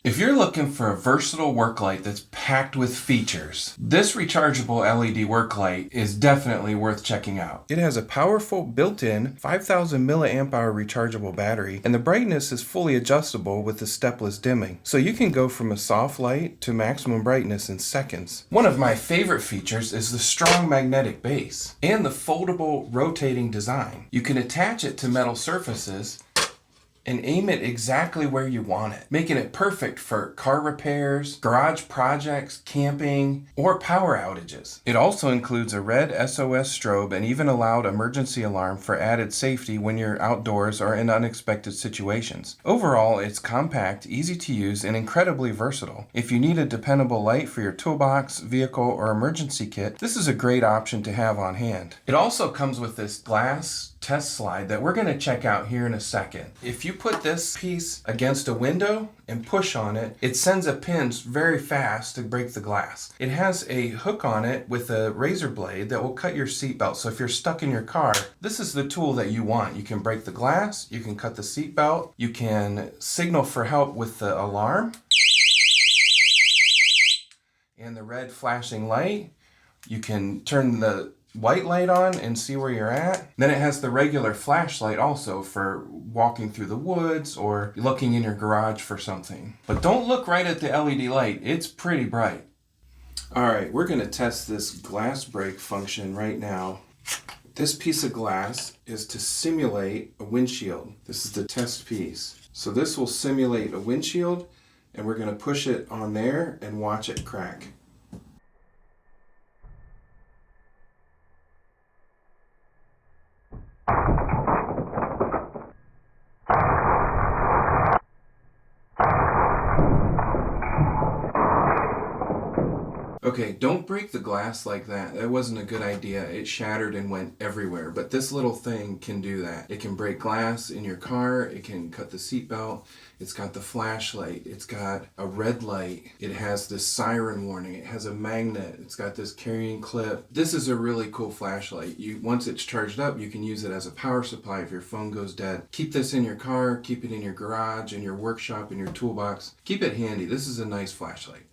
If you're looking for a versatile work light that's packed with features, this rechargeable LED work light is definitely worth checking out. It has a powerful built-in 5000 milliamp hour rechargeable battery, and the brightness is fully adjustable with the stepless dimming. So you can go from a soft light to maximum brightness in seconds. One of my favorite features is the strong magnetic base and the foldable rotating design. You can attach it to metal surfaces and aim it exactly where you want it, making it perfect for car repairs, garage projects, camping, or power outages. It also includes a red SOS strobe and even a loud emergency alarm for added safety when you're outdoors or in unexpected situations. Overall, it's compact, easy to use, and incredibly versatile. If you need a dependable light for your toolbox, vehicle, or emergency kit, this is a great option to have on hand. It also comes with this glass test slide that we're going to check out here in a second. If you put this piece against a window and push on it, it sends a pin very fast to break the glass. It has a hook on it with a razor blade that will cut your seatbelt. So if you're stuck in your car, this is the tool that you want. You can break the glass, you can cut the seatbelt, you can signal for help with the alarm and the red flashing light. You can turn the white light on and see where you're at. Then it has the regular flashlight also for walking through the woods or looking in your garage for something. But don't look right at the LED light, it's pretty bright. Alright, we're going to test this glass break function right now. This piece of glass is to simulate a windshield. This is the test piece. So this will simulate a windshield, and we're going to push it on there and watch it crack. Okay, don't break the glass like that. That wasn't a good idea. It shattered and went everywhere. But this little thing can do that. It can break glass in your car. It can cut the seatbelt. It's got the flashlight. It's got a red light. It has this siren warning. It has a magnet. It's got this carrying clip. This is a really cool flashlight. Once it's charged up, you can use it as a power supply if your phone goes dead. Keep this in your car. Keep it in your garage, in your workshop, in your toolbox. Keep it handy. This is a nice flashlight.